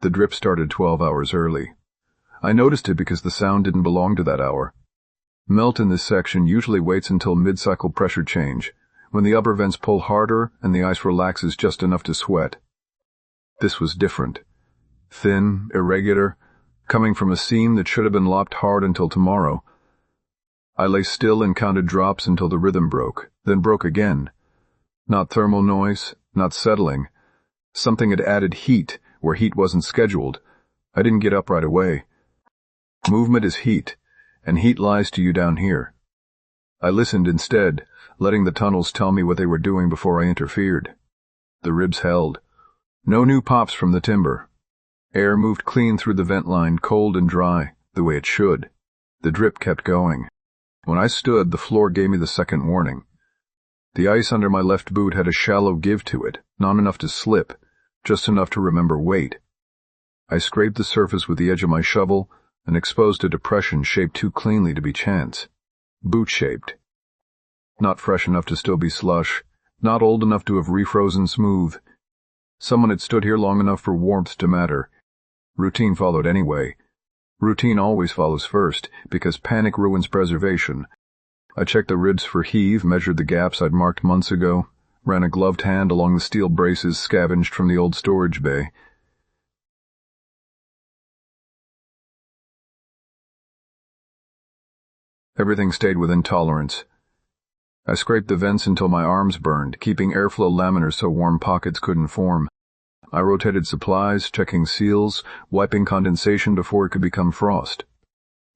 The drip started 12 hours early. I noticed it because the sound didn't belong to that hour. Melt in this section usually waits until mid-cycle pressure change, when the upper vents pull harder and the ice relaxes just enough to sweat. This was different. Thin, irregular, coming from a seam that should have been lopped hard until tomorrow. I lay still and counted drops until the rhythm broke, then broke again. Not thermal noise, not settling. Something had added heat where heat wasn't scheduled. I didn't get up right away. Movement is heat, and heat lies to you down here. I listened instead, letting the tunnels tell me what they were doing before I interfered. The ribs held. No new pops from the timber. Air moved clean through the vent line, cold and dry, the way it should. The drip kept going. When I stood, the floor gave me the second warning. The ice under my left boot had a shallow give to it, not enough to slip, just enough to remember weight. I scraped the surface with the edge of my shovel and exposed a depression shaped too cleanly to be chance. Boot-shaped. Not fresh enough to still be slush, not old enough to have refrozen smooth. Someone had stood here long enough for warmth to matter. Routine followed anyway. Routine always follows first, because panic ruins preservation. I checked the ribs for heave, measured the gaps I'd marked months ago, ran a gloved hand along the steel braces scavenged from the old storage bay. Everything stayed within tolerance. I scraped the vents until my arms burned, keeping airflow laminar so warm pockets couldn't form. I rotated supplies, checking seals, wiping condensation before it could become frost.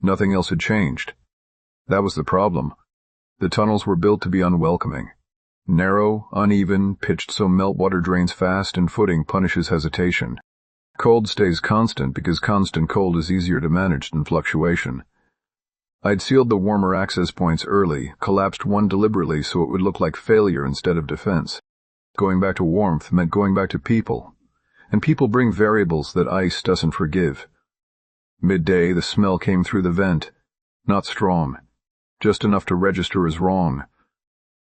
Nothing else had changed. That was the problem. The tunnels were built to be unwelcoming. Narrow, uneven, pitched so meltwater drains fast and footing punishes hesitation. Cold stays constant because constant cold is easier to manage than fluctuation. I'd sealed the warmer access points early, collapsed one deliberately so it would look like failure instead of defense. Going back to warmth meant going back to people. And people bring variables that ice doesn't forgive. Midday, the smell came through the vent. Not strong. Just enough to register as wrong.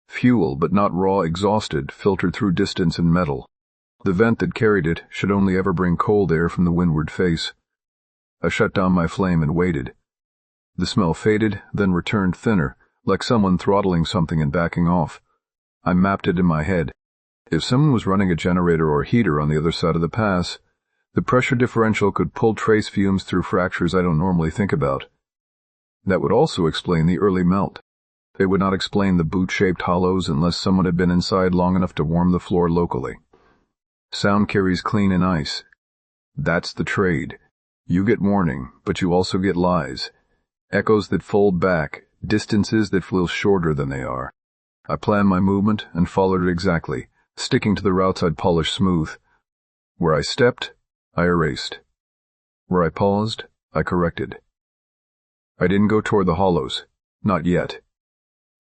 Fuel, but not raw exhausted, filtered through distance and metal. The vent that carried it should only ever bring cold air from the windward face. I shut down my flame and waited. The smell faded, then returned thinner, like someone throttling something and backing off. I mapped it in my head. If someone was running a generator or heater on the other side of the pass, the pressure differential could pull trace fumes through fractures I don't normally think about. That would also explain the early melt. It would not explain the boot-shaped hollows unless someone had been inside long enough to warm the floor locally. Sound carries clean in ice. That's the trade. You get warning, but you also get lies. Echoes that fold back, distances that feel shorter than they are. I planned my movement and followed it exactly, sticking to the routes I'd polished smooth. Where I stepped, I erased. Where I paused, I corrected. I didn't go toward the hollows. Not yet.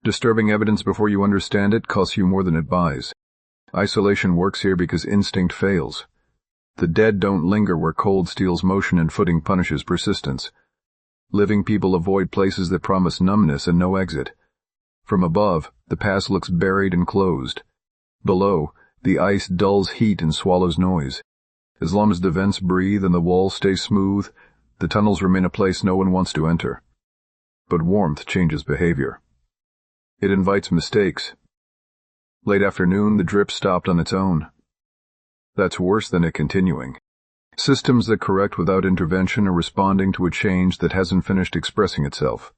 Disturbing evidence before you understand it costs you more than it buys. Isolation works here because instinct fails. The dead don't linger where cold steals motion and footing punishes persistence. Living people avoid places that promise numbness and no exit. From above, the pass looks buried and closed. Below, the ice dulls heat and swallows noise. As long as the vents breathe and the walls stay smooth, the tunnels remain a place no one wants to enter. But warmth changes behavior. It invites mistakes. Late afternoon, the drip stopped on its own. That's worse than it continuing. Systems that correct without intervention are responding to a change that hasn't finished expressing itself.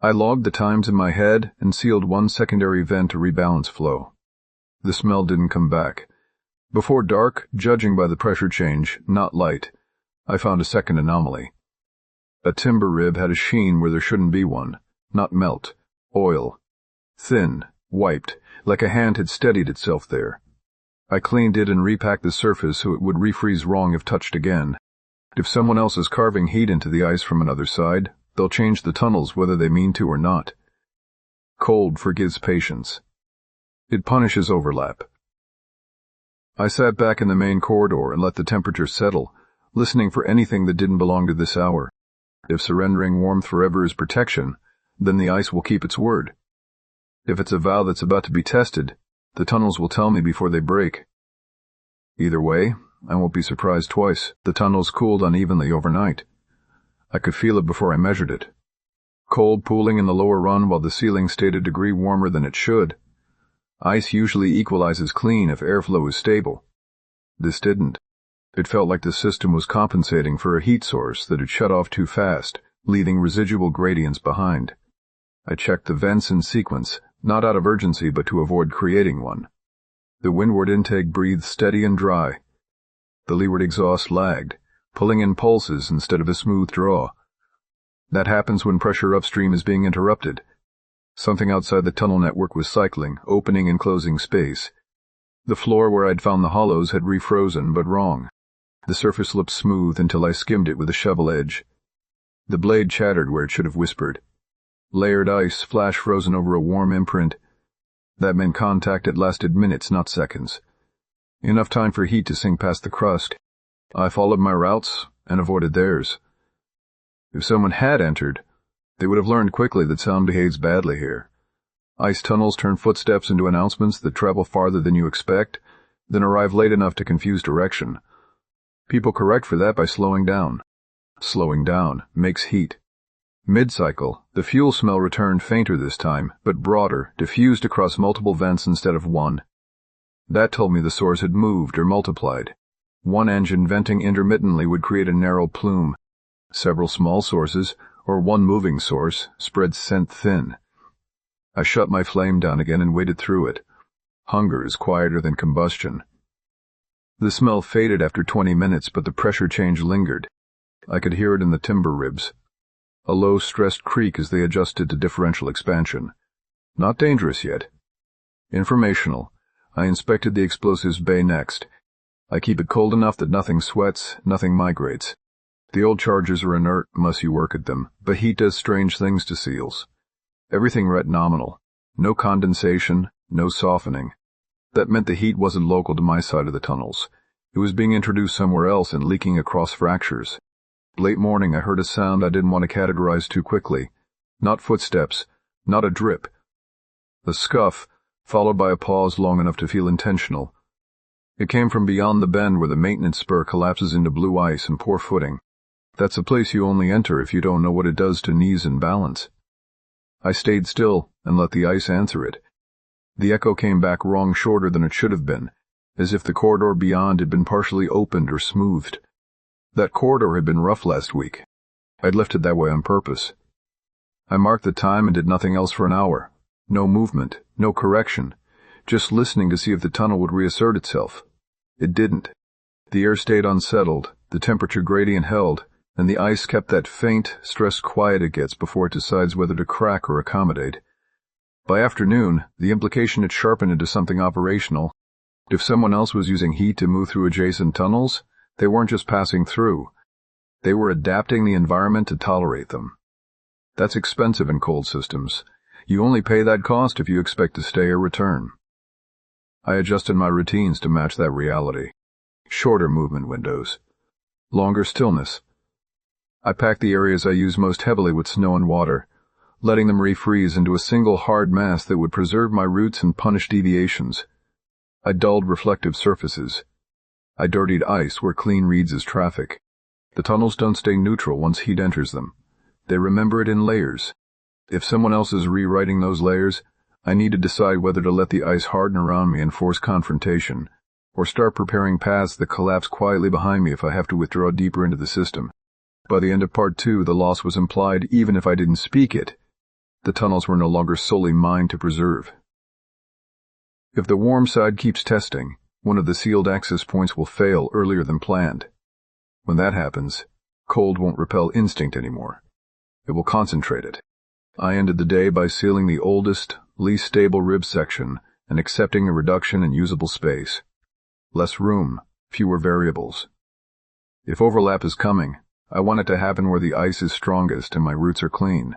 I logged the times in my head and sealed one secondary vent to rebalance flow. The smell didn't come back. Before dark, judging by the pressure change, not light, I found a second anomaly. A timber rib had a sheen where there shouldn't be one, not melt, oil. Thin, wiped, like a hand had steadied itself there. I cleaned it and repacked the surface so it would refreeze wrong if touched again. If someone else is carving heat into the ice from another side, they'll change the tunnels whether they mean to or not. Cold forgives patience. It punishes overlap. I sat back in the main corridor and let the temperature settle, listening for anything that didn't belong to this hour. If surrendering warmth forever is protection, then the ice will keep its word. If it's a vow that's about to be tested, the tunnels will tell me before they break. Either way, I won't be surprised twice. The tunnels cooled unevenly overnight. I could feel it before I measured it. Cold pooling in the lower run while the ceiling stayed a degree warmer than it should. Ice usually equalizes clean if airflow is stable. This didn't. It felt like the system was compensating for a heat source that had shut off too fast, leaving residual gradients behind. I checked the vents in sequence, not out of urgency but to avoid creating one. The windward intake breathed steady and dry. The leeward exhaust lagged, pulling in pulses instead of a smooth draw. That happens when pressure upstream is being interrupted. Something outside the tunnel network was cycling, opening and closing space. The floor where I'd found the hollows had refrozen, but wrong. The surface looked smooth until I skimmed it with a shovel edge. The blade chattered where it should have whispered. Layered ice, flash frozen over a warm imprint. That meant contact that lasted minutes, not seconds. Enough time for heat to sink past the crust. I followed my routes and avoided theirs. If someone had entered, they would have learned quickly that sound behaves badly here. Ice tunnels turn footsteps into announcements that travel farther than you expect, then arrive late enough to confuse direction. People correct for that by slowing down. Slowing down makes heat. Mid-cycle, the fuel smell returned fainter this time, but broader, diffused across multiple vents instead of one. That told me the source had moved or multiplied. One engine venting intermittently would create a narrow plume. Several small sources, or one moving source, spread scent thin. I shut my flame down again and waded through it. Hunger is quieter than combustion. The smell faded after 20 minutes, but the pressure change lingered. I could hear it in the timber ribs. A low, stressed creak as they adjusted to differential expansion. Not dangerous yet. Informational. I inspected the explosives bay next. I keep it cold enough that nothing sweats, nothing migrates. The old charges are inert unless you work at them, but heat does strange things to seals. Everything read nominal. No condensation, no softening. That meant the heat wasn't local to my side of the tunnels. It was being introduced somewhere else and leaking across fractures. Late morning I heard a sound I didn't want to categorize too quickly. Not footsteps, not a drip. A scuff, followed by a pause long enough to feel intentional. It came from beyond the bend where the maintenance spur collapses into blue ice and poor footing. That's a place you only enter if you don't know what it does to knees and balance. I stayed still and let the ice answer it. The echo came back wrong shorter than it should have been, as if the corridor beyond had been partially opened or smoothed. That corridor had been rough last week. I'd left it that way on purpose. I marked the time and did nothing else for an hour. No movement, no correction, just listening to see if the tunnel would reassert itself. It didn't. The air stayed unsettled, the temperature gradient held, and the ice kept that faint, stressed quiet it gets before it decides whether to crack or accommodate. By afternoon, the implication had sharpened into something operational. If someone else was using heat to move through adjacent tunnels, they weren't just passing through. They were adapting the environment to tolerate them. That's expensive in cold systems. You only pay that cost if you expect to stay or return. I adjusted my routines to match that reality. Shorter movement windows. Longer stillness. I packed the areas I use most heavily with snow and water, letting them refreeze into a single hard mass that would preserve my roots and punish deviations. I dulled reflective surfaces. I dirtied ice where clean reads as traffic. The tunnels don't stay neutral once heat enters them. They remember it in layers. If someone else is rewriting those layers, I need to decide whether to let the ice harden around me and force confrontation, or start preparing paths that collapse quietly behind me if I have to withdraw deeper into the system. By the end of Part 2, the loss was implied even if I didn't speak it. The tunnels were no longer solely mine to preserve. If the warm side keeps testing, one of the sealed access points will fail earlier than planned. When that happens, cold won't repel instinct anymore. It will concentrate it. I ended the day by sealing the oldest, least stable rib section and accepting a reduction in usable space. Less room, fewer variables. If overlap is coming, I want it to happen where the ice is strongest and my roots are clean.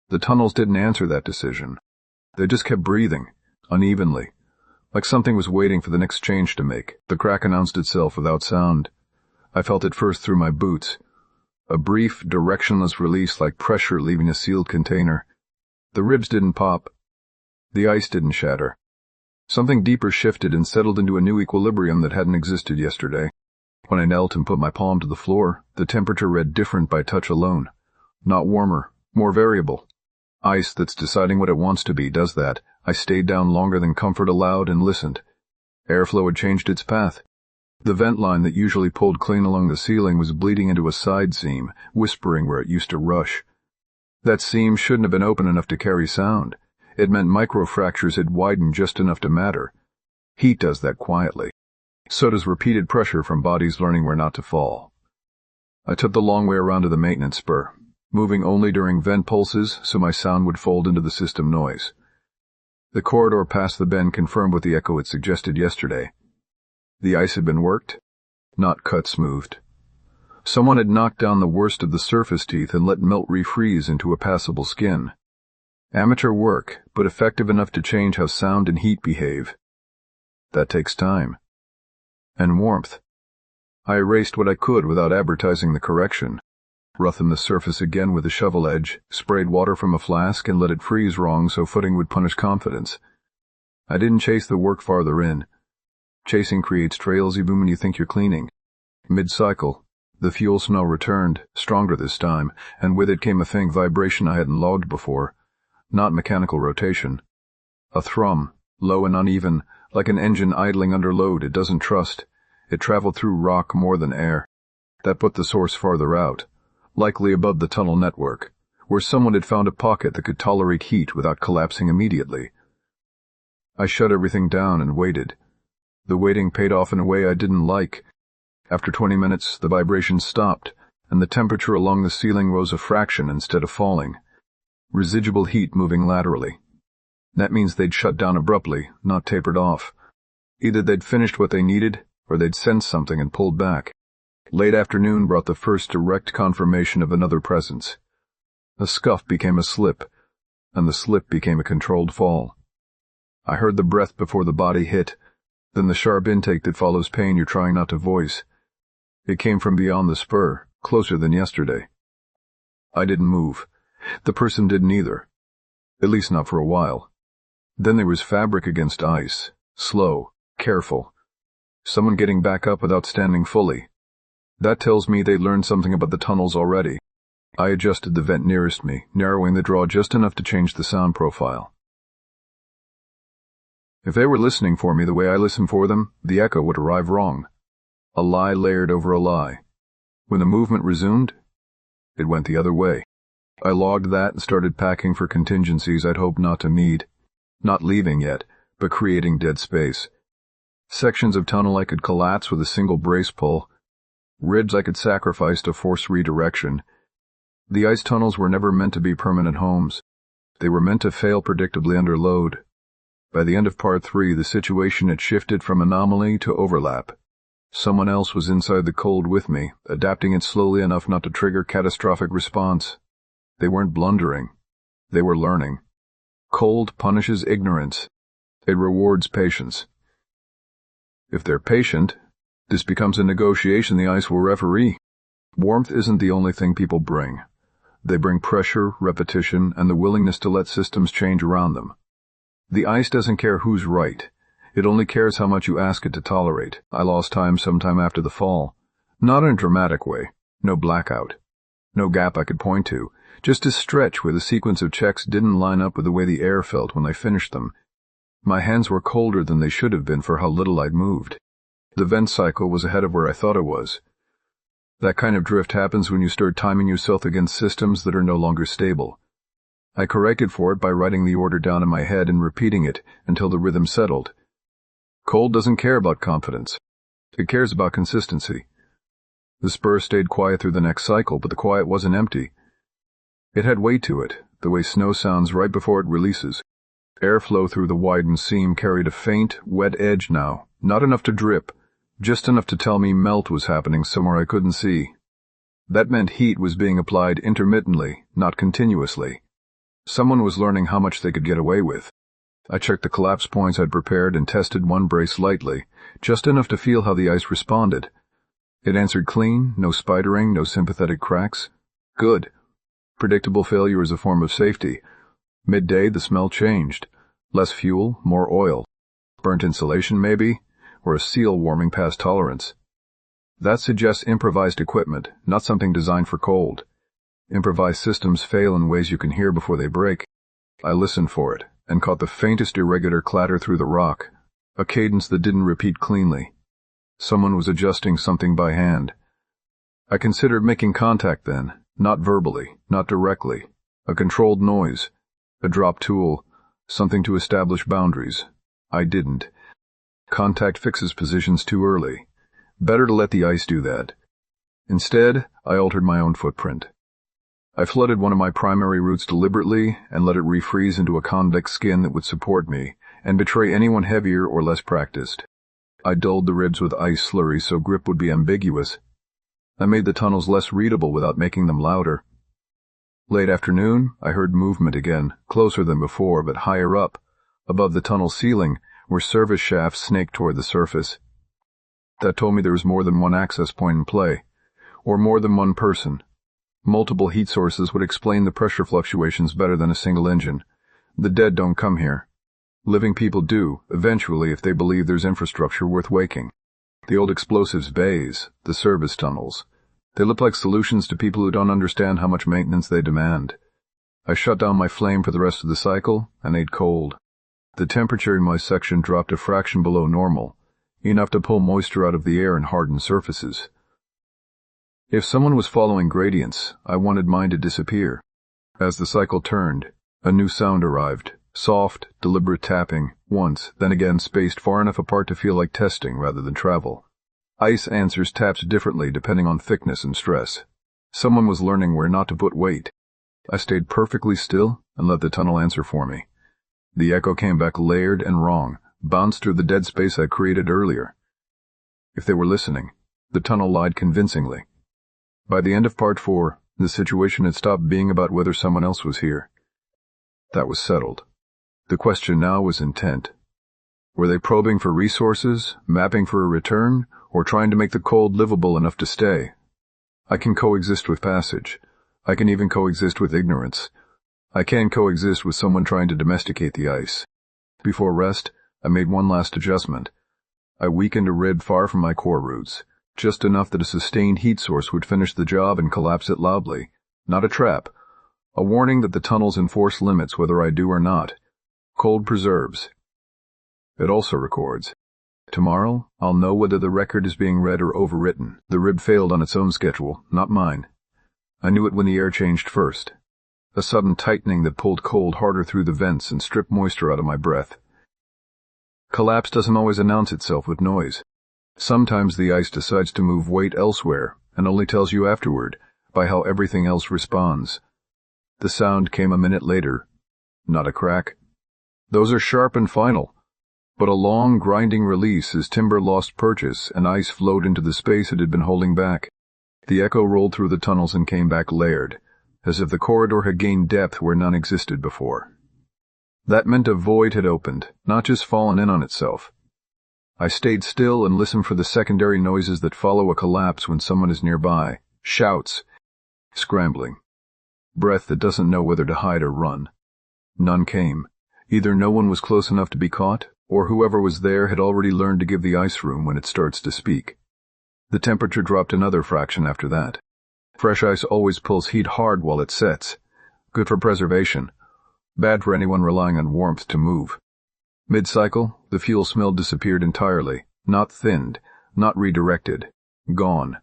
The tunnels didn't answer that decision. They just kept breathing, unevenly, like something was waiting for the next change to make. The crack announced itself without sound. I felt it first through my boots. A brief, directionless release like pressure leaving a sealed container. The ribs didn't pop. The ice didn't shatter. Something deeper shifted and settled into a new equilibrium that hadn't existed yesterday. When I knelt and put my palm to the floor, the temperature read different by touch alone. Not warmer, more variable. Ice that's deciding what it wants to be does that. I stayed down longer than comfort allowed and listened. Airflow had changed its path. The vent line that usually pulled clean along the ceiling was bleeding into a side seam, whispering where it used to rush. That seam shouldn't have been open enough to carry sound. It meant microfractures had widened just enough to matter. Heat does that quietly. So does repeated pressure from bodies learning where not to fall. I took the long way around to the maintenance spur, moving only during vent pulses so my sound would fold into the system noise. The corridor past the bend confirmed what the echo had suggested yesterday. The ice had been worked, not cut smoothed. Someone had knocked down the worst of the surface teeth and let melt refreeze into a passable skin. Amateur work, but effective enough to change how sound and heat behave. That takes time. And warmth. I erased what I could without advertising the correction. Roughened the surface again with a shovel edge, sprayed water from a flask and let it freeze wrong so footing would punish confidence. I didn't chase the work farther in. Chasing creates trails even when you think you're cleaning. Mid-cycle, the fuel smell returned, stronger this time, and with it came a faint vibration I hadn't logged before. Not mechanical rotation. A thrum, low and uneven, like an engine idling under load it doesn't trust. It traveled through rock more than air. That put the source farther out, likely above the tunnel network, where someone had found a pocket that could tolerate heat without collapsing immediately. I shut everything down and waited. The waiting paid off in a way I didn't like. After 20 minutes, the vibration stopped, and the temperature along the ceiling rose a fraction instead of falling. Residual heat moving laterally. That means they'd shut down abruptly, not tapered off. Either they'd finished what they needed, or they'd sensed something and pulled back. Late afternoon brought the first direct confirmation of another presence. A scuff became a slip, and the slip became a controlled fall. I heard the breath before the body hit, then the sharp intake that follows pain you're trying not to voice. It came from beyond the spur, closer than yesterday. I didn't move. The person didn't either. At least not for a while. Then there was fabric against ice, slow, careful. Someone getting back up without standing fully. That tells me they learned something about the tunnels already. I adjusted the vent nearest me, narrowing the draw just enough to change the sound profile. If they were listening for me the way I listen for them, the echo would arrive wrong. A lie layered over a lie. When the movement resumed, it went the other way. I logged that and started packing for contingencies I'd hoped not to need. Not leaving yet, but creating dead space. Sections of tunnel I could collapse with a single brace pull. Ribs I could sacrifice to force redirection. The ice tunnels were never meant to be permanent homes. They were meant to fail predictably under load. By the end of Part 3, the situation had shifted from anomaly to overlap. Someone else was inside the cold with me, adapting it slowly enough not to trigger catastrophic response. They weren't blundering. They were learning. Cold punishes ignorance. It rewards patience. If they're patient, this becomes a negotiation the ice will referee. Warmth isn't the only thing people bring. They bring pressure, repetition, and the willingness to let systems change around them. The ice doesn't care who's right. It only cares how much you ask it to tolerate. I lost time sometime after the fall. Not in a dramatic way. No blackout. No gap I could point to. Just a stretch where the sequence of checks didn't line up with the way the air felt when I finished them. My hands were colder than they should have been for how little I'd moved. The vent cycle was ahead of where I thought it was. That kind of drift happens when you start timing yourself against systems that are no longer stable. I corrected for it by writing the order down in my head and repeating it until the rhythm settled. Cold doesn't care about confidence. It cares about consistency. The spur stayed quiet through the next cycle, but the quiet wasn't empty. It had weight to it, the way snow sounds right before it releases. Airflow through the widened seam carried a faint, wet edge now, not enough to drip, just enough to tell me melt was happening somewhere I couldn't see. That meant heat was being applied intermittently, not continuously. Someone was learning how much they could get away with. I checked the collapse points I'd prepared and tested one brace lightly, just enough to feel how the ice responded. It answered clean, no spidering, no sympathetic cracks. Good. Predictable failure is a form of safety. Midday, the smell changed. Less fuel, more oil. Burnt insulation, maybe, or a seal warming past tolerance. That suggests improvised equipment, not something designed for cold. Improvised systems fail in ways you can hear before they break. I listened for it, and caught the faintest irregular clatter through the rock, a cadence that didn't repeat cleanly. Someone was adjusting something by hand. I considered making contact then, not verbally, not directly. A controlled noise, a drop tool, something to establish boundaries. I didn't. Contact fixes positions too early. Better to let the ice do that. Instead, I altered my own footprint. I flooded one of my primary routes deliberately and let it refreeze into a convex skin that would support me and betray anyone heavier or less practiced. I dulled the ribs with ice slurry so grip would be ambiguous. I made the tunnels less readable without making them louder. Late afternoon, I heard movement again, closer than before, but higher up, above the tunnel ceiling, where service shafts snaked toward the surface. That told me there was more than one access point in play, or more than one person. Multiple heat sources would explain the pressure fluctuations better than a single engine. The dead don't come here. Living people do, eventually, if they believe there's infrastructure worth waking. The old explosives bays, the service tunnels. They look like solutions to people who don't understand how much maintenance they demand. I shut down my flame for the rest of the cycle and ate cold. The temperature in my section dropped a fraction below normal, enough to pull moisture out of the air and harden surfaces. If someone was following gradients, I wanted mine to disappear. As the cycle turned, a new sound arrived, soft, deliberate tapping, once, then again spaced far enough apart to feel like testing rather than travel. Ice answers taps differently depending on thickness and stress. Someone was learning where not to put weight. I stayed perfectly still and let the tunnel answer for me. The echo came back layered and wrong, bounced through the dead space I created earlier. If they were listening, the tunnel lied convincingly. By the end of Part 4, the situation had stopped being about whether someone else was here. That was settled. The question now was intent. Were they probing for resources, mapping for a return, or trying to make the cold livable enough to stay? I can coexist with passage. I can even coexist with ignorance. I can coexist with someone trying to domesticate the ice. Before rest, I made one last adjustment. I weakened a rib far from my core roots, just enough that a sustained heat source would finish the job and collapse it loudly. Not a trap. A warning that the tunnels enforce limits whether I do or not. Cold preserves. It also records. Tomorrow, I'll know whether the record is being read or overwritten. The rib failed on its own schedule, not mine. I knew it when the air changed first. A sudden tightening that pulled cold harder through the vents and stripped moisture out of my breath. Collapse doesn't always announce itself with noise. Sometimes the ice decides to move weight elsewhere and only tells you afterward by how everything else responds. The sound came a minute later. Not a crack. Those are sharp and final, but a long, grinding release as timber lost purchase and ice flowed into the space it had been holding back. The echo rolled through the tunnels and came back layered, as if the corridor had gained depth where none existed before. That meant a void had opened, not just fallen in on itself. I stayed still and listened for the secondary noises that follow a collapse when someone is nearby. Shouts. Scrambling. Breath that doesn't know whether to hide or run. None came. Either no one was close enough to be caught, or whoever was there had already learned to give the ice room when it starts to speak. The temperature dropped another fraction after that. Fresh ice always pulls heat hard while it sets. Good for preservation. Bad for anyone relying on warmth to move. Mid-cycle, the fuel smell disappeared entirely, not thinned, not redirected. Gone.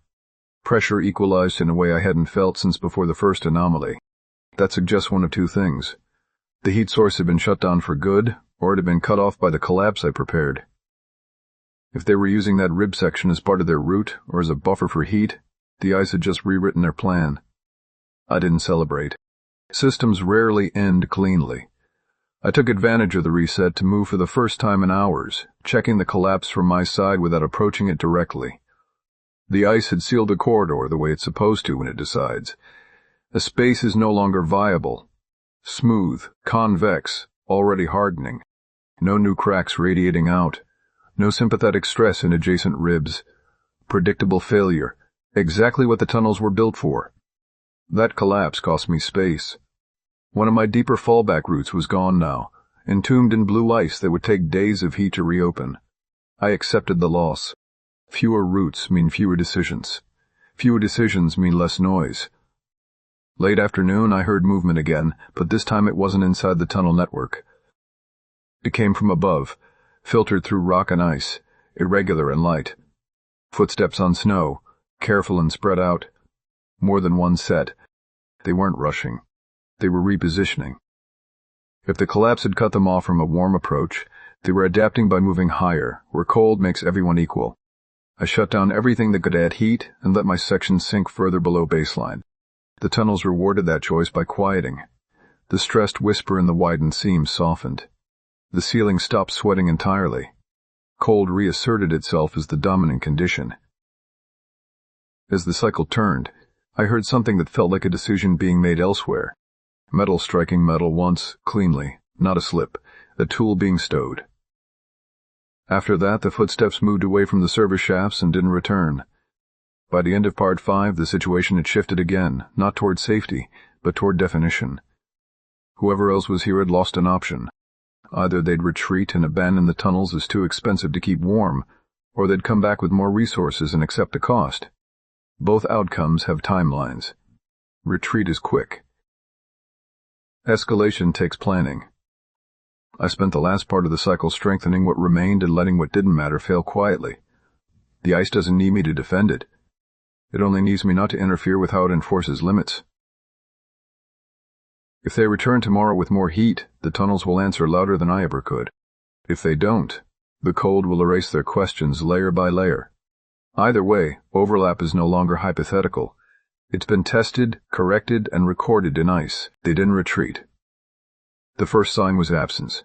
Pressure equalized in a way I hadn't felt since before the first anomaly. That suggests one of two things. The heat source had been shut down for good, or it had been cut off by the collapse I prepared. If they were using that rib section as part of their route, or as a buffer for heat, the ice had just rewritten their plan. I didn't celebrate. Systems rarely end cleanly. I took advantage of the reset to move for the first time in hours, checking the collapse from my side without approaching it directly. The ice had sealed the corridor the way it's supposed to when it decides. The space is no longer viable. Smooth, convex, already hardening. No new cracks radiating out. No sympathetic stress in adjacent ribs. Predictable failure. Exactly what the tunnels were built for. That collapse cost me space. One of my deeper fallback routes was gone now, entombed in blue ice that would take days of heat to reopen. I accepted the loss. Fewer routes mean fewer decisions. Fewer decisions mean less noise. Late afternoon, I heard movement again, but this time it wasn't inside the tunnel network. It came from above, filtered through rock and ice, irregular and light. Footsteps on snow, careful and spread out. More than one set. They weren't rushing. They were repositioning. If the collapse had cut them off from a warm approach, they were adapting by moving higher, where cold makes everyone equal. I shut down everything that could add heat and let my section sink further below baseline. The tunnels rewarded that choice by quieting. The stressed whisper in the widened seams softened. The ceiling stopped sweating entirely. Cold reasserted itself as the dominant condition. As the cycle turned, I heard something that felt like a decision being made elsewhere. Metal striking metal once, cleanly, not a slip, a tool being stowed. After that, the footsteps moved away from the service shafts and didn't return. By the end of Part 5, the situation had shifted again, not toward safety, but toward definition. Whoever else was here had lost an option. Either they'd retreat and abandon the tunnels as too expensive to keep warm, or they'd come back with more resources and accept the cost. Both outcomes have timelines. Retreat is quick. Escalation takes planning. I spent the last part of the cycle strengthening what remained and letting what didn't matter fail quietly. The ice doesn't need me to defend it. It only needs me not to interfere with how it enforces limits. If they return tomorrow with more heat, the tunnels will answer louder than I ever could. If they don't, the cold will erase their questions layer by layer. Either way, overlap is no longer hypothetical. It's been tested, corrected, and recorded in ice. They didn't retreat. The first sign was absence.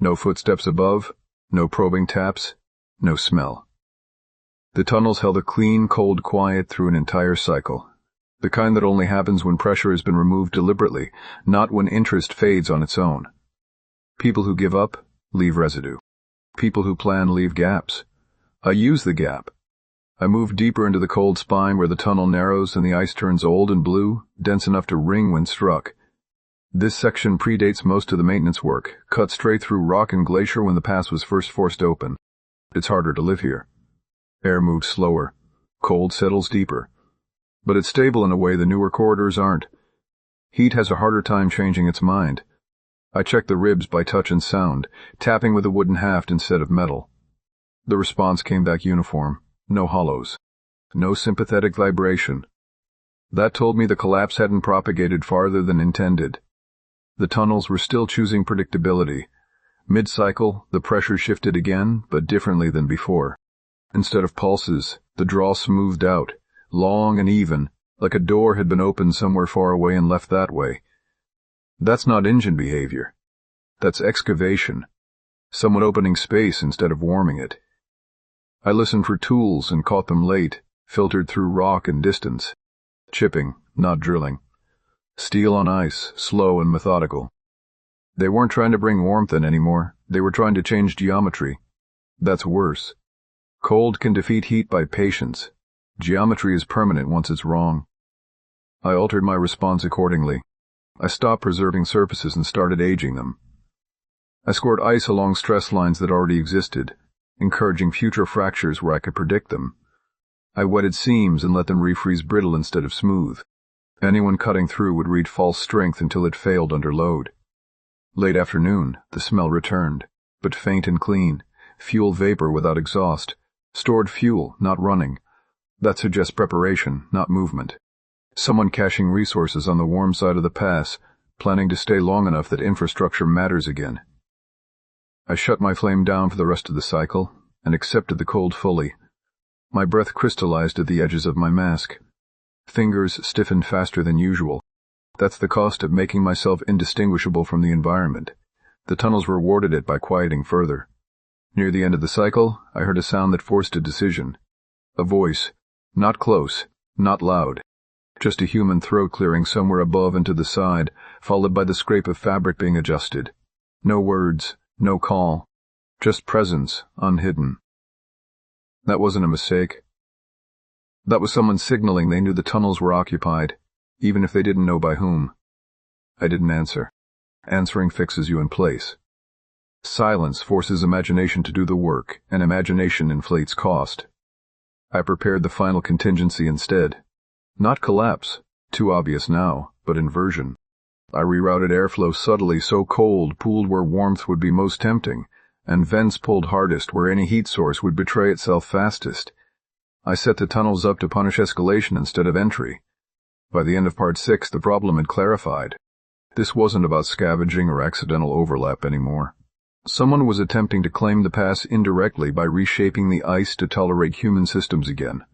No footsteps above, no probing taps, no smell. The tunnels held a clean, cold quiet through an entire cycle. The kind that only happens when pressure has been removed deliberately, not when interest fades on its own. People who give up, leave residue. People who plan leave gaps. I use the gap. I move deeper into the cold spine where the tunnel narrows and the ice turns old and blue, dense enough to ring when struck. This section predates most of the maintenance work, cut straight through rock and glacier when the pass was first forced open. It's harder to live here. Air moves slower. Cold settles deeper. But it's stable in a way the newer corridors aren't. Heat has a harder time changing its mind. I check the ribs by touch and sound, tapping with a wooden haft instead of metal. The response came back uniform. No hollows. No sympathetic vibration. That told me the collapse hadn't propagated farther than intended. The tunnels were still choosing predictability. Mid-cycle, the pressure shifted again, but differently than before. Instead of pulses, the draw smoothed out, long and even, like a door had been opened somewhere far away and left that way. That's not engine behavior. That's excavation. Someone opening space instead of warming it. I listened for tools and caught them late, filtered through rock and distance. Chipping, not drilling. Steel on ice, slow and methodical. They weren't trying to bring warmth in anymore. They were trying to change geometry. That's worse. Cold can defeat heat by patience. Geometry is permanent once it's wrong. I altered my response accordingly. I stopped preserving surfaces and started aging them. I scored ice along stress lines that already existed, encouraging future fractures where I could predict them. I wetted seams and let them refreeze brittle instead of smooth. Anyone cutting through would read false strength until it failed under load. Late afternoon, the smell returned, but faint and clean, fuel vapor without exhaust, stored fuel, not running. That suggests preparation, not movement. Someone caching resources on the warm side of the pass, planning to stay long enough that infrastructure matters again. I shut my flame down for the rest of the cycle, and accepted the cold fully. My breath crystallized at the edges of my mask. Fingers stiffened faster than usual. That's the cost of making myself indistinguishable from the environment. The tunnels rewarded it by quieting further. Near the end of the cycle, I heard a sound that forced a decision. A voice. Not close, not loud. Just a human throat clearing somewhere above and to the side, followed by the scrape of fabric being adjusted. No words. No call. Just presence, unhidden. That wasn't a mistake. That was someone signaling they knew the tunnels were occupied, even if they didn't know by whom. I didn't answer. Answering fixes you in place. Silence forces imagination to do the work, and imagination inflates cost. I prepared the final contingency instead. Not collapse, too obvious now, but inversion. I rerouted airflow subtly so cold pooled where warmth would be most tempting, and vents pulled hardest where any heat source would betray itself fastest. I set the tunnels up to punish escalation instead of entry. By the end of Part 6, the problem had clarified. This wasn't about scavenging or accidental overlap anymore. Someone was attempting to claim the pass indirectly by reshaping the ice to tolerate human systems again.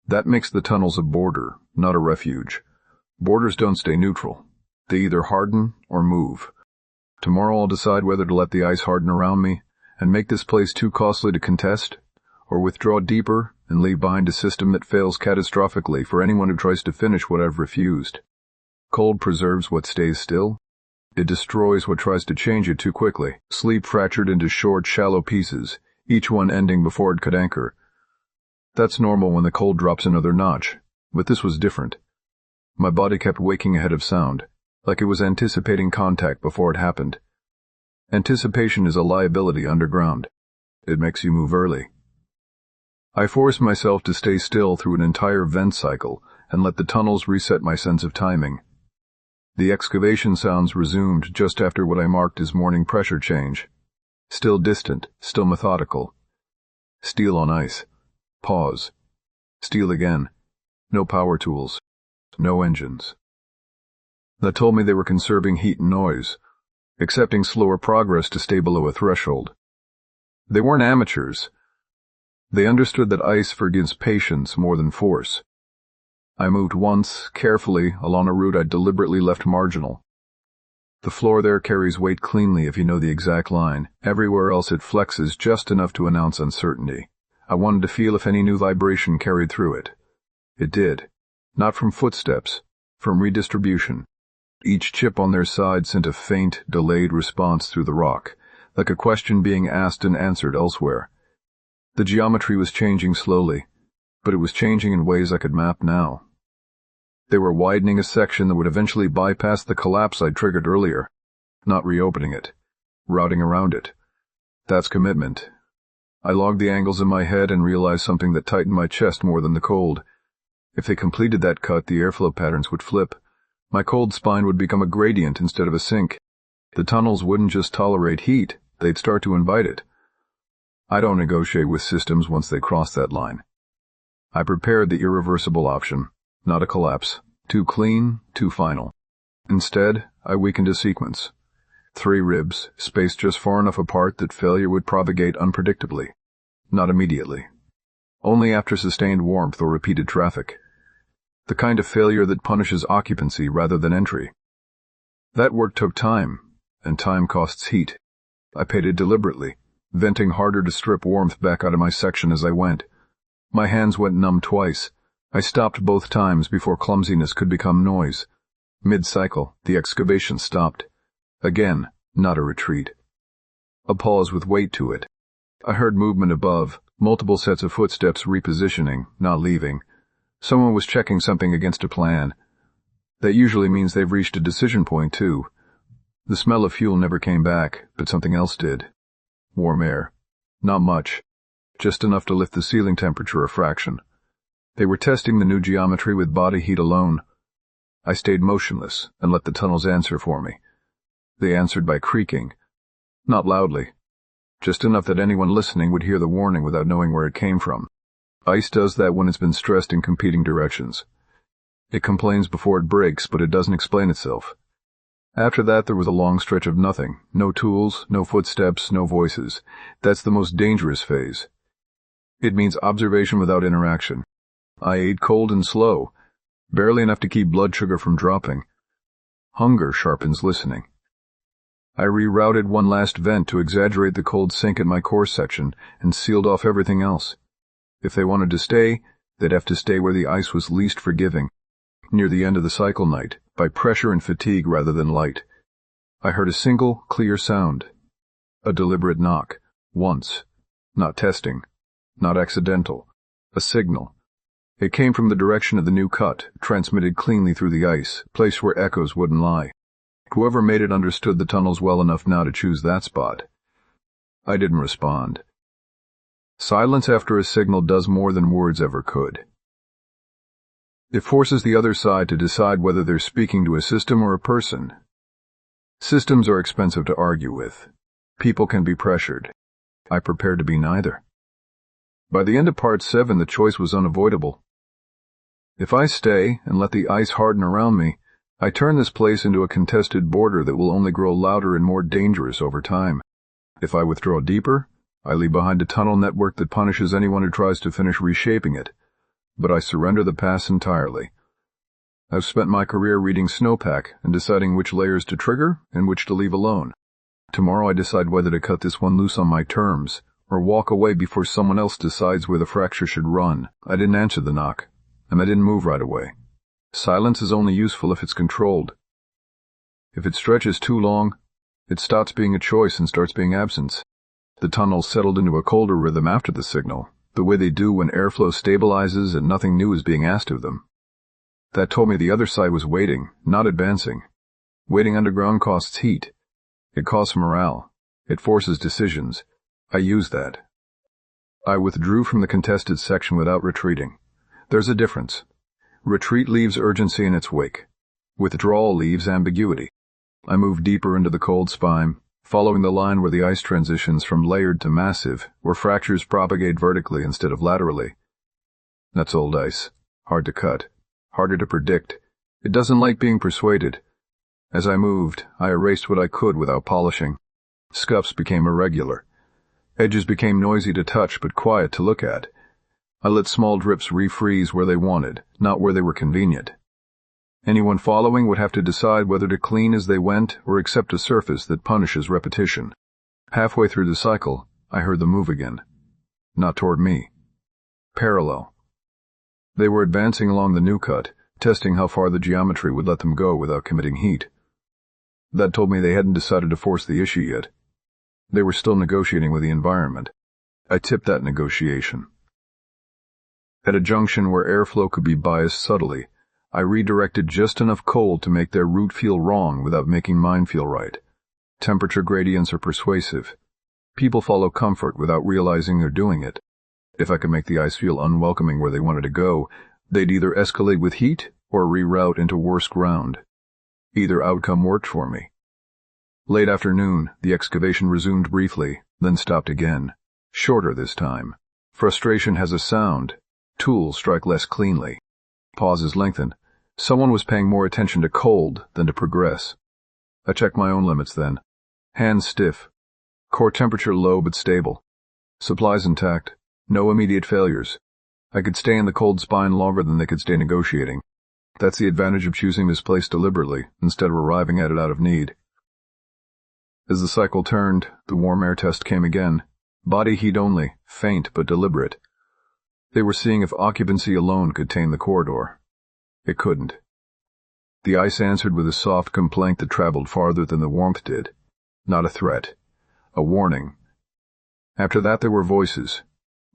That makes the tunnels a border, not a refuge. Borders don't stay neutral. They either harden or move. Tomorrow I'll decide whether to let the ice harden around me and make this place too costly to contest, or withdraw deeper and leave behind a system that fails catastrophically for anyone who tries to finish what I've refused. Cold preserves what stays still. It destroys what tries to change it too quickly. Sleep fractured into short, shallow pieces, each one ending before it could anchor. That's normal when the cold drops another notch, but this was different. My body kept waking ahead of sound, like it was anticipating contact before it happened. Anticipation is a liability underground. It makes you move early. I forced myself to stay still through an entire vent cycle and let the tunnels reset my sense of timing. The excavation sounds resumed just after what I marked as morning pressure change. Still distant, still methodical. Steel on ice. Pause. Steel again. No power tools. No engines. That told me they were conserving heat and noise, accepting slower progress to stay below a threshold. They weren't amateurs. They understood that ice forgives patience more than force. I moved once, carefully, along a route I'd deliberately left marginal. The floor there carries weight cleanly if you know the exact line. Everywhere else it flexes just enough to announce uncertainty. I wanted to feel if any new vibration carried through it. It did. Not from footsteps, from redistribution. Each chip on their side sent a faint, delayed response through the rock, like a question being asked and answered elsewhere. The geometry was changing slowly, but it was changing in ways I could map now. They were widening a section that would eventually bypass the collapse I'd triggered earlier, not reopening it, routing around it. That's commitment. I logged the angles in my head and realized something that tightened my chest more than the cold. If they completed that cut, the airflow patterns would flip. My cold spine would become a gradient instead of a sink. The tunnels wouldn't just tolerate heat, they'd start to invite it. I don't negotiate with systems once they cross that line. I prepared the irreversible option, not a collapse, too clean, too final. Instead, I weakened a sequence. 3 ribs, spaced just far enough apart that failure would propagate unpredictably. Not immediately. Only after sustained warmth or repeated traffic. The kind of failure that punishes occupancy rather than entry. That work took time, and time costs heat. I paid it deliberately, venting harder to strip warmth back out of my section as I went. My hands went numb twice. I stopped both times before clumsiness could become noise. Mid-cycle, the excavation stopped. Again, not a retreat. A pause with weight to it. I heard movement above, multiple sets of footsteps repositioning, not leaving. Someone was checking something against a plan. That usually means they've reached a decision point, too. The smell of fuel never came back, but something else did. Warm air. Not much. Just enough to lift the ceiling temperature a fraction. They were testing the new geometry with body heat alone. I stayed motionless and let the tunnels answer for me. They answered by creaking. Not loudly. Just enough that anyone listening would hear the warning without knowing where it came from. Ice does that when it's been stressed in competing directions. It complains before it breaks, but it doesn't explain itself. After that, there was a long stretch of nothing. No tools, no footsteps, no voices. That's the most dangerous phase. It means observation without interaction. I ate cold and slow, barely enough to keep blood sugar from dropping. Hunger sharpens listening. I rerouted one last vent to exaggerate the cold sink in my core section and sealed off everything else. If they wanted to stay, they'd have to stay where the ice was least forgiving, near the end of the cycle night, by pressure and fatigue rather than light. I heard a single, clear sound. A deliberate knock. Once. Not testing. Not accidental. A signal. It came from the direction of the new cut, transmitted cleanly through the ice, placed where echoes wouldn't lie. Whoever made it understood the tunnels well enough now to choose that spot. I didn't respond. Silence after a signal does more than words ever could. It forces the other side to decide whether they're speaking to a system or a person. Systems are expensive to argue with. People can be pressured. I prepared to be neither. By the end of Part 7, the choice was unavoidable. If I stay and let the ice harden around me, I turn this place into a contested border that will only grow louder and more dangerous over time. If I withdraw deeper, I leave behind a tunnel network that punishes anyone who tries to finish reshaping it. But I surrender the pass entirely. I've spent my career reading snowpack and deciding which layers to trigger and which to leave alone. Tomorrow I decide whether to cut this one loose on my terms, or walk away before someone else decides where the fracture should run. I didn't answer the knock, and I didn't move right away. Silence is only useful if it's controlled. If it stretches too long, it stops being a choice and starts being absence. The tunnels settled into a colder rhythm after the signal, the way they do when airflow stabilizes and nothing new is being asked of them. That told me the other side was waiting, not advancing. Waiting underground costs heat. It costs morale. It forces decisions. I used that. I withdrew from the contested section without retreating. There's a difference. Retreat leaves urgency in its wake. Withdrawal leaves ambiguity. I moved deeper into the cold spine, following the line where the ice transitions from layered to massive, where fractures propagate vertically instead of laterally. That's old ice. Hard to cut. Harder to predict. It doesn't like being persuaded. As I moved, I erased what I could without polishing. Scuffs became irregular. Edges became noisy to touch but quiet to look at. I let small drips refreeze where they wanted, not where they were convenient. Anyone following would have to decide whether to clean as they went or accept a surface that punishes repetition. Halfway through the cycle, I heard them move again. Not toward me. Parallel. They were advancing along the new cut, testing how far the geometry would let them go without committing heat. That told me they hadn't decided to force the issue yet. They were still negotiating with the environment. I tipped that negotiation. At a junction where airflow could be biased subtly, I redirected just enough cold to make their route feel wrong without making mine feel right. Temperature gradients are persuasive. People follow comfort without realizing they're doing it. If I could make the ice feel unwelcoming where they wanted to go, they'd either escalate with heat or reroute into worse ground. Either outcome worked for me. Late afternoon, the excavation resumed briefly, then stopped again. Shorter this time. Frustration has a sound. Tools strike less cleanly. Pauses lengthen. Someone was paying more attention to cold than to progress. I checked my own limits then. Hands stiff. Core temperature low but stable. Supplies intact. No immediate failures. I could stay in the cold spine longer than they could stay negotiating. That's the advantage of choosing this place deliberately, instead of arriving at it out of need. As the cycle turned, the warm air test came again. Body heat only, faint but deliberate. They were seeing if occupancy alone could tame the corridor. It couldn't. The ice answered with a soft complaint that traveled farther than the warmth did. Not a threat. A warning. After that there were voices.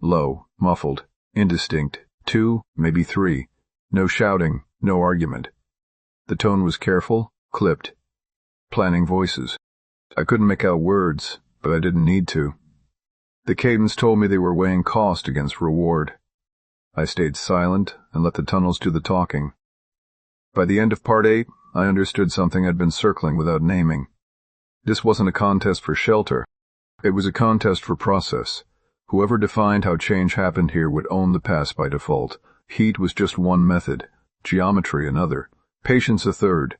Low, muffled, indistinct. 2, maybe 3. No shouting, no argument. The tone was careful, clipped. Planning voices. I couldn't make out words, but I didn't need to. The cadence told me they were weighing cost against reward. I stayed silent and let the tunnels do the talking. By the end of Part 8, I understood something I'd been circling without naming. This wasn't a contest for shelter. It was a contest for process. Whoever defined how change happened here would own the pass by default. Heat was just one method, geometry another, patience a third.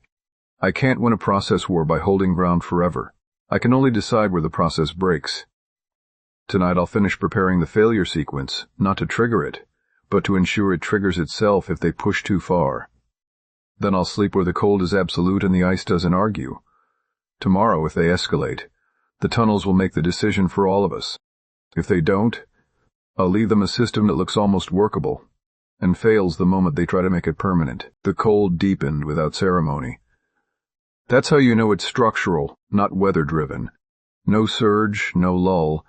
I can't win a process war by holding ground forever. I can only decide where the process breaks. Tonight I'll finish preparing the failure sequence, not to trigger it, but to ensure it triggers itself if they push too far. Then I'll sleep where the cold is absolute and the ice doesn't argue. Tomorrow, if they escalate, the tunnels will make the decision for all of us. If they don't, I'll leave them a system that looks almost workable, and fails the moment they try to make it permanent. The cold deepened without ceremony. That's how you know it's structural, not weather-driven. No surge, no lull,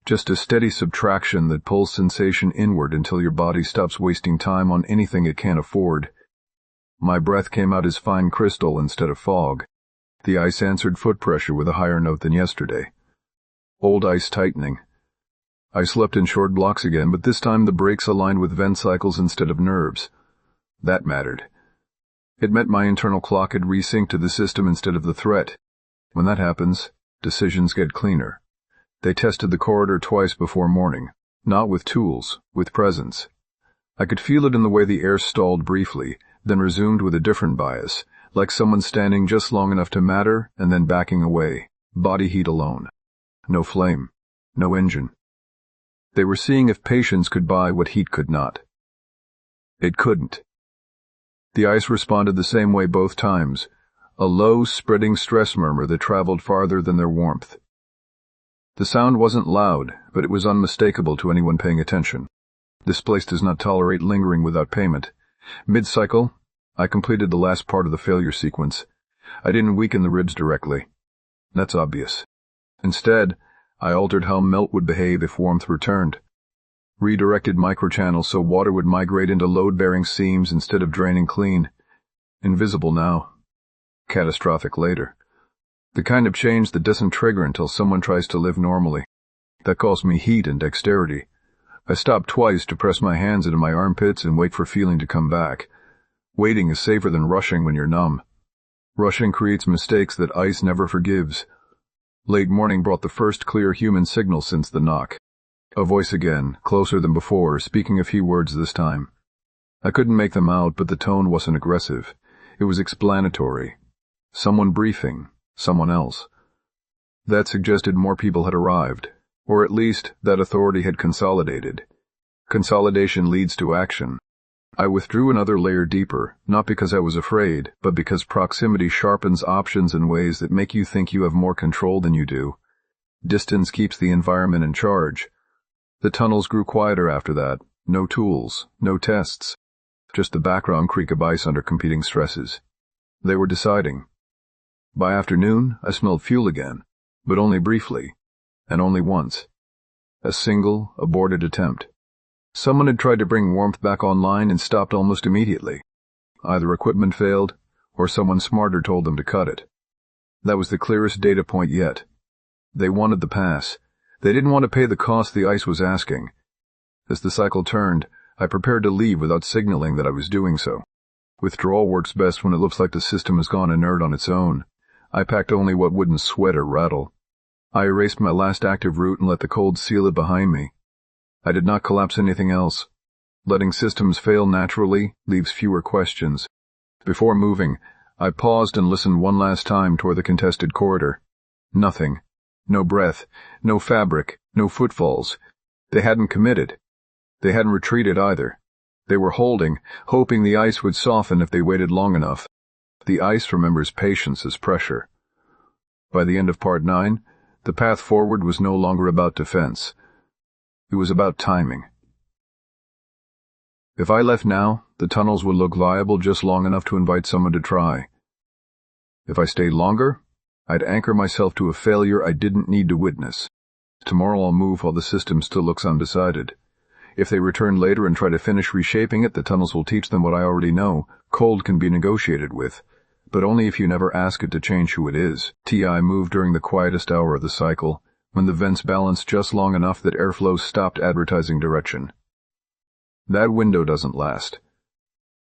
just a steady subtraction that pulls sensation inward until your body stops wasting time on anything it can't afford. My breath came out as fine crystal instead of fog. The ice answered foot pressure with a higher note than yesterday. Old ice tightening. I slept in short blocks again, but this time the breaks aligned with vent cycles instead of nerves. That mattered. It meant my internal clock had resynced to the system instead of the threat. When that happens, decisions get cleaner. They tested the corridor twice before morning, not with tools, with presence. I could feel it in the way the air stalled briefly, then resumed with a different bias, like someone standing just long enough to matter and then backing away, body heat alone. No flame, no engine. They were seeing if patience could buy what heat could not. It couldn't. The ice responded the same way both times, a low, spreading stress murmur that traveled farther than their warmth. The sound wasn't loud, but it was unmistakable to anyone paying attention. This place does not tolerate lingering without payment. Mid-cycle, I completed the last part of the failure sequence. I didn't weaken the ribs directly. That's obvious. Instead, I altered how melt would behave if warmth returned. Redirected microchannels so water would migrate into load-bearing seams instead of draining clean. Invisible now. Catastrophic later. The kind of change that doesn't trigger until someone tries to live normally. That cost me heat and dexterity. I stopped twice to press my hands into my armpits and wait for feeling to come back. Waiting is safer than rushing when you're numb. Rushing creates mistakes that ice never forgives. Late morning brought the first clear human signal since the knock. A voice again, closer than before, speaking a few words this time. I couldn't make them out, but the tone wasn't aggressive. It was explanatory. Someone briefing, someone else. That suggested more people had arrived, or at least that authority had consolidated. Consolidation leads to action. I withdrew another layer deeper, not because I was afraid, but because proximity sharpens options in ways that make you think you have more control than you do. Distance keeps the environment in charge. The tunnels grew quieter after that. No tools, no tests. Just the background creak of ice under competing stresses. They were deciding. By afternoon, I smelled fuel again, but only briefly, and only once. A single, aborted attempt. Someone had tried to bring warmth back online and stopped almost immediately. Either equipment failed, or someone smarter told them to cut it. That was the clearest data point yet. They wanted the pass. They didn't want to pay the cost the ice was asking. As the cycle turned, I prepared to leave without signaling that I was doing so. Withdrawal works best when it looks like the system has gone inert on its own. I packed only what wouldn't sweat or rattle. I erased my last active route and let the cold seal it behind me. I did not collapse anything else. Letting systems fail naturally leaves fewer questions. Before moving, I paused and listened one last time toward the contested corridor. Nothing. No breath, no fabric, no footfalls. They hadn't committed. They hadn't retreated either. They were holding, hoping the ice would soften if they waited long enough. The ice remembers patience as pressure. By the end of Part 9, the path forward was no longer about defense. It was about timing. If I left now, the tunnels would look viable just long enough to invite someone to try. If I stayed longer, I'd anchor myself to a failure I didn't need to witness. Tomorrow I'll move while the system still looks undecided. If they return later and try to finish reshaping it, the tunnels will teach them what I already know. Cold can be negotiated with, but only if you never ask it to change who it is. TI moved during the quietest hour of the cycle, when the vents balanced just long enough that airflow stopped advertising direction. That window doesn't last.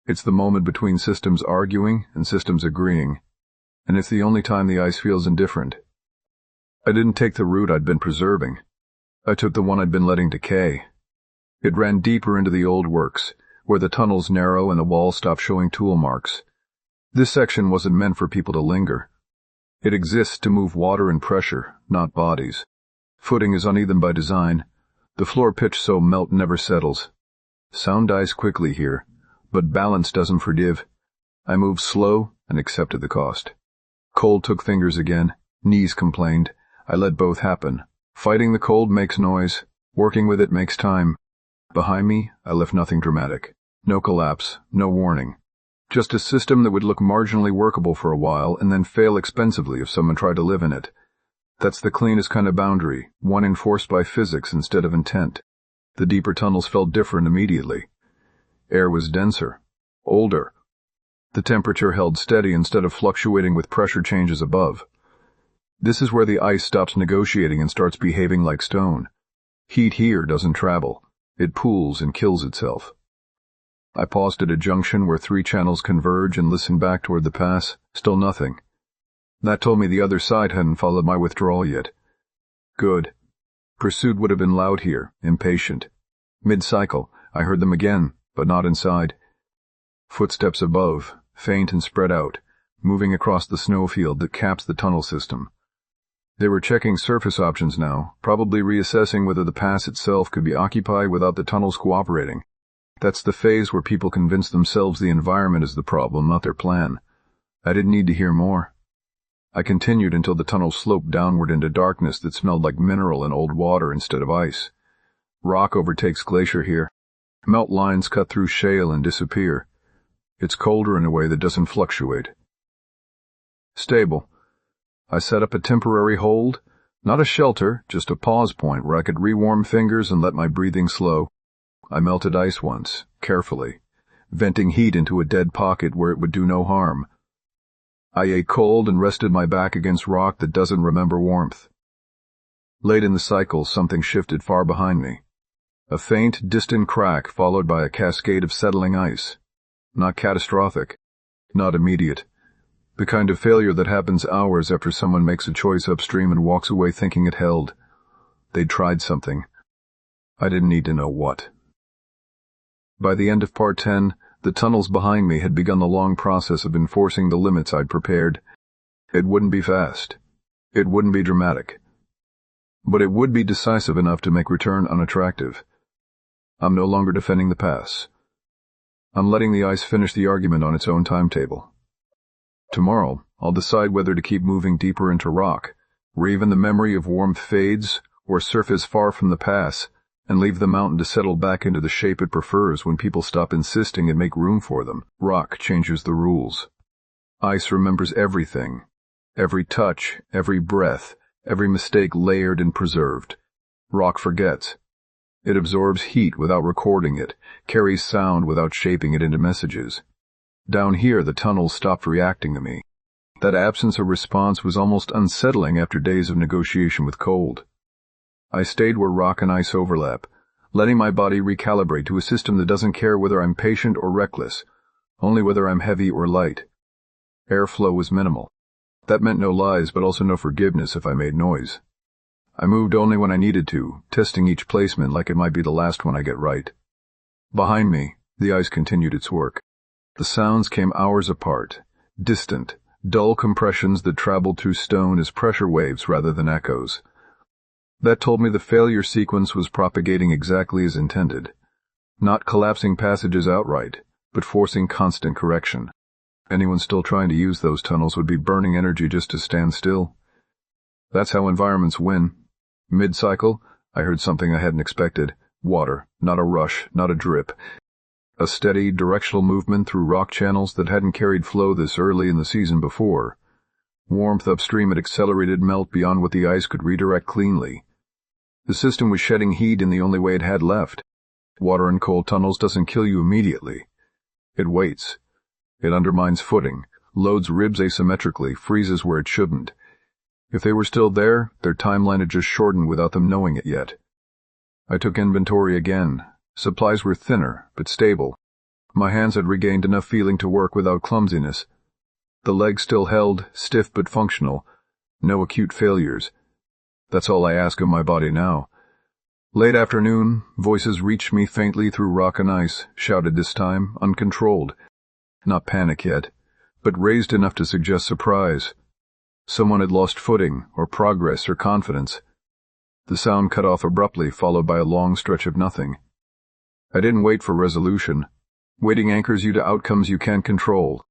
It's the moment between systems arguing and systems agreeing, and it's the only time the ice feels indifferent. I didn't take the route I'd been preserving. I took the one I'd been letting decay. It ran deeper into the old works, where the tunnels narrow and the walls stop showing tool marks. This section wasn't meant for people to linger. It exists to move water and pressure, not bodies. Footing is uneven by design. The floor pitch so melt never settles. Sound dies quickly here, but balance doesn't forgive. I moved slow and accepted the cost. Cold took fingers again. Knees complained. I let both happen. Fighting the cold makes noise. Working with it makes time. Behind me, I left nothing dramatic. No collapse, no warning. Just a system that would look marginally workable for a while and then fail expensively if someone tried to live in it. That's the cleanest kind of boundary, one enforced by physics instead of intent. The deeper tunnels felt different immediately. Air was denser, older. The temperature held steady instead of fluctuating with pressure changes above. This is where the ice stops negotiating and starts behaving like stone. Heat here doesn't travel. It pools and kills itself. I paused at a junction where 3 channels converge and listened back toward the pass. Still nothing. That told me the other side hadn't followed my withdrawal yet. Good. Pursuit would have been loud here, impatient. Mid-cycle, I heard them again, but not inside. Footsteps above, faint and spread out, moving across the snowfield that caps the tunnel system. They were checking surface options now, probably reassessing whether the pass itself could be occupied without the tunnels cooperating. That's the phase where people convince themselves the environment is the problem, not their plan. I didn't need to hear more. I continued until the tunnel sloped downward into darkness that smelled like mineral and old water instead of ice. Rock overtakes glacier here. Melt lines cut through shale and disappear. It's colder in a way that doesn't fluctuate. Stable. I set up a temporary hold, not a shelter, just a pause point where I could rewarm fingers and let my breathing slow. I melted ice once, carefully, venting heat into a dead pocket where it would do no harm. I ate cold and rested my back against rock that doesn't remember warmth. Late in the cycle, something shifted far behind me. A faint, distant crack followed by a cascade of settling ice. Not catastrophic, not immediate. The kind of failure that happens hours after someone makes a choice upstream and walks away thinking it held. They'd tried something. I didn't need to know what. By the end of Part 10, the tunnels behind me had begun the long process of enforcing the limits I'd prepared. It wouldn't be fast. It wouldn't be dramatic. But it would be decisive enough to make return unattractive. I'm no longer defending the pass. I'm letting the ice finish the argument on its own timetable. Tomorrow, I'll decide whether to keep moving deeper into rock, where even the memory of warmth fades, or surface far from the pass, and leave the mountain to settle back into the shape it prefers when people stop insisting and make room for them. Rock changes the rules. Ice remembers everything. Every touch, every breath, every mistake layered and preserved. Rock forgets. It absorbs heat without recording it, carries sound without shaping it into messages. Down here, the tunnels stopped reacting to me. That absence of response was almost unsettling after days of negotiation with cold. I stayed where rock and ice overlap, letting my body recalibrate to a system that doesn't care whether I'm patient or reckless, only whether I'm heavy or light. Airflow was minimal. That meant no lies, but also no forgiveness if I made noise. I moved only when I needed to, testing each placement like it might be the last one I get right. Behind me, the ice continued its work. The sounds came hours apart, distant, dull compressions that traveled through stone as pressure waves rather than echoes. That told me the failure sequence was propagating exactly as intended, not collapsing passages outright, but forcing constant correction. Anyone still trying to use those tunnels would be burning energy just to stand still. That's how environments win. Mid-cycle, I heard something I hadn't expected. Water, not a rush, not a drip. A steady, directional movement through rock channels that hadn't carried flow this early in the season before. Warmth upstream had accelerated melt beyond what the ice could redirect cleanly. The system was shedding heat in the only way it had left. Water in cold tunnels doesn't kill you immediately. It waits. It undermines footing, loads ribs asymmetrically, freezes where it shouldn't. If they were still there, their timeline had just shortened without them knowing it yet. I took inventory again. Supplies were thinner, but stable. My hands had regained enough feeling to work without clumsiness. The legs still held, stiff but functional. No acute failures. That's all I ask of my body now. Late afternoon, voices reached me faintly through rock and ice, shouted this time, uncontrolled. Not panic yet, but raised enough to suggest surprise. Someone had lost footing, or progress, or confidence. The sound cut off abruptly, followed by a long stretch of nothing. I didn't wait for resolution. Waiting anchors you to outcomes you can't control.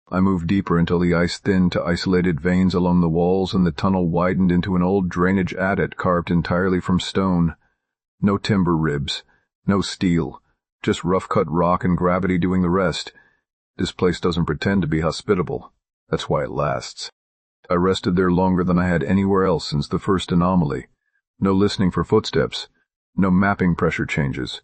I moved deeper until the ice thinned to isolated veins along the walls and the tunnel widened into an old drainage adit carved entirely from stone. No timber ribs, no steel, just rough-cut rock and gravity doing the rest. This place doesn't pretend to be hospitable. That's why it lasts. I rested there longer than I had anywhere else since the first anomaly. No listening for footsteps, no mapping pressure changes.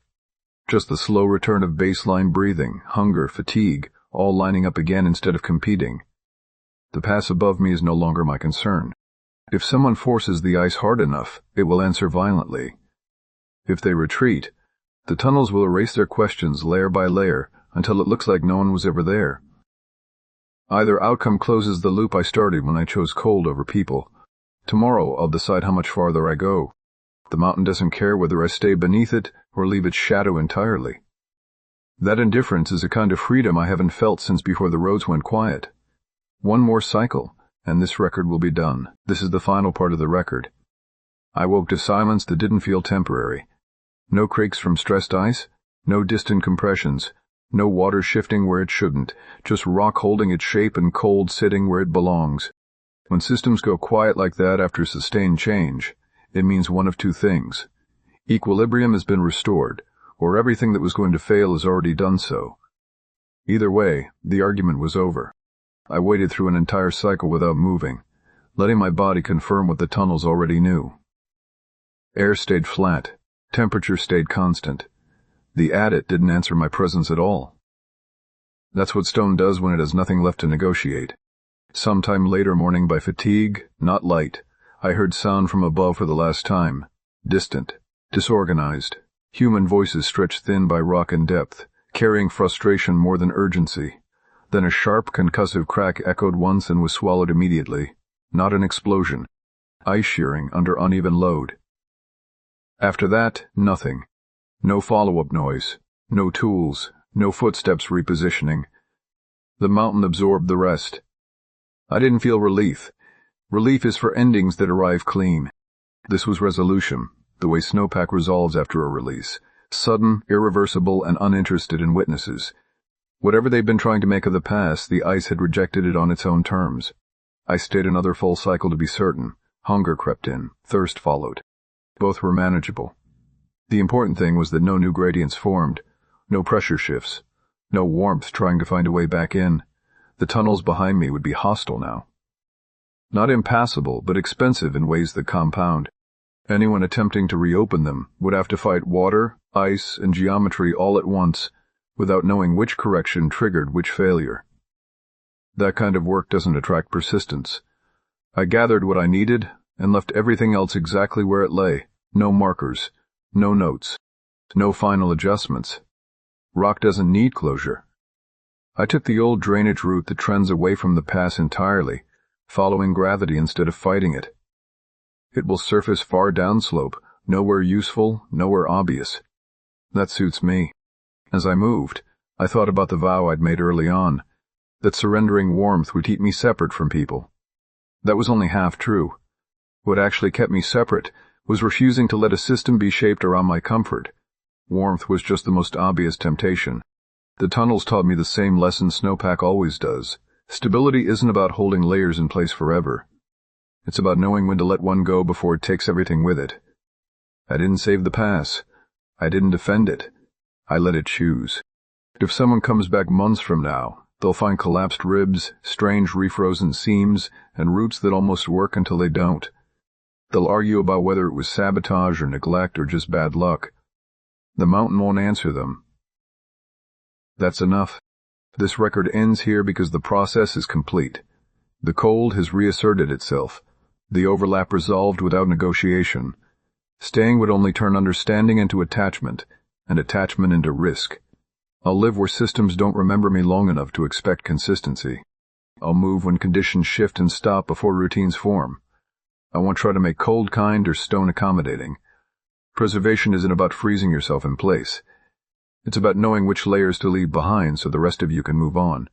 Just the slow return of baseline breathing, hunger, fatigue, all lining up again instead of competing. The pass above me is no longer my concern. If someone forces the ice hard enough, it will answer violently. If they retreat, the tunnels will erase their questions layer by layer until it looks like no one was ever there. Either outcome closes the loop I started when I chose cold over people. Tomorrow I'll decide how much farther I go. The mountain doesn't care whether I stay beneath it or leave its shadow entirely. That indifference is a kind of freedom I haven't felt since before the roads went quiet. One more cycle, and this record will be done. This is the final part of the record. I woke to silence that didn't feel temporary. No creaks from stressed ice, no distant compressions, no water shifting where it shouldn't, just rock holding its shape and cold sitting where it belongs. When systems go quiet like that after sustained change, it means one of two things. Equilibrium has been restored, or everything that was going to fail has already done so. Either way, the argument was over. I waited through an entire cycle without moving, letting my body confirm what the tunnels already knew. Air stayed flat. Temperature stayed constant. The adit didn't answer my presence at all. That's what stone does when it has nothing left to negotiate. Sometime later morning by fatigue, not light, I heard sound from above for the last time. Distant, disorganized, human voices stretched thin by rock and depth, carrying frustration more than urgency. Then a sharp, concussive crack echoed once and was swallowed immediately. Not an explosion. Ice shearing under uneven load. After that, nothing. No follow-up noise. No tools. No footsteps repositioning. The mountain absorbed the rest. I didn't feel relief. Relief is for endings that arrive clean. This was resolution, the way snowpack resolves after a release. Sudden, irreversible, and uninterested in witnesses. Whatever they'd been trying to make of the past, the ice had rejected it on its own terms. I stayed another full cycle to be certain. Hunger crept in. Thirst followed. Both were manageable. The important thing was that no new gradients formed, no pressure shifts, no warmth trying to find a way back in. The tunnels behind me would be hostile now. Not impassable, but expensive in ways that compound. Anyone attempting to reopen them would have to fight water, ice, and geometry all at once, without knowing which correction triggered which failure. That kind of work doesn't attract persistence. I gathered what I needed and left everything else exactly where it lay. No markers, no notes, no final adjustments. Rock doesn't need closure. I took the old drainage route that trends away from the pass entirely, following gravity instead of fighting it. It will surface far downslope, nowhere useful, nowhere obvious. That suits me. As I moved, I thought about the vow I'd made early on, that surrendering warmth would keep me separate from people. That was only half true. What actually kept me separate was refusing to let a system be shaped around my comfort. Warmth was just the most obvious temptation. The tunnels taught me the same lesson snowpack always does. Stability isn't about holding layers in place forever. It's about knowing when to let one go before it takes everything with it. I didn't save the pass. I didn't defend it. I let it choose. If someone comes back months from now, they'll find collapsed ribs, strange refrozen seams, and roots that almost work until they don't. They'll argue about whether it was sabotage or neglect or just bad luck. The mountain won't answer them. That's enough. This record ends here because the process is complete. The cold has reasserted itself. The overlap resolved without negotiation. Staying would only turn understanding into attachment, and attachment into risk. I'll live where systems don't remember me long enough to expect consistency. I'll move when conditions shift and stop before routines form. I won't try to make cold kind or stone accommodating. Preservation isn't about freezing yourself in place. It's about knowing which layers to leave behind so the rest of you can move on.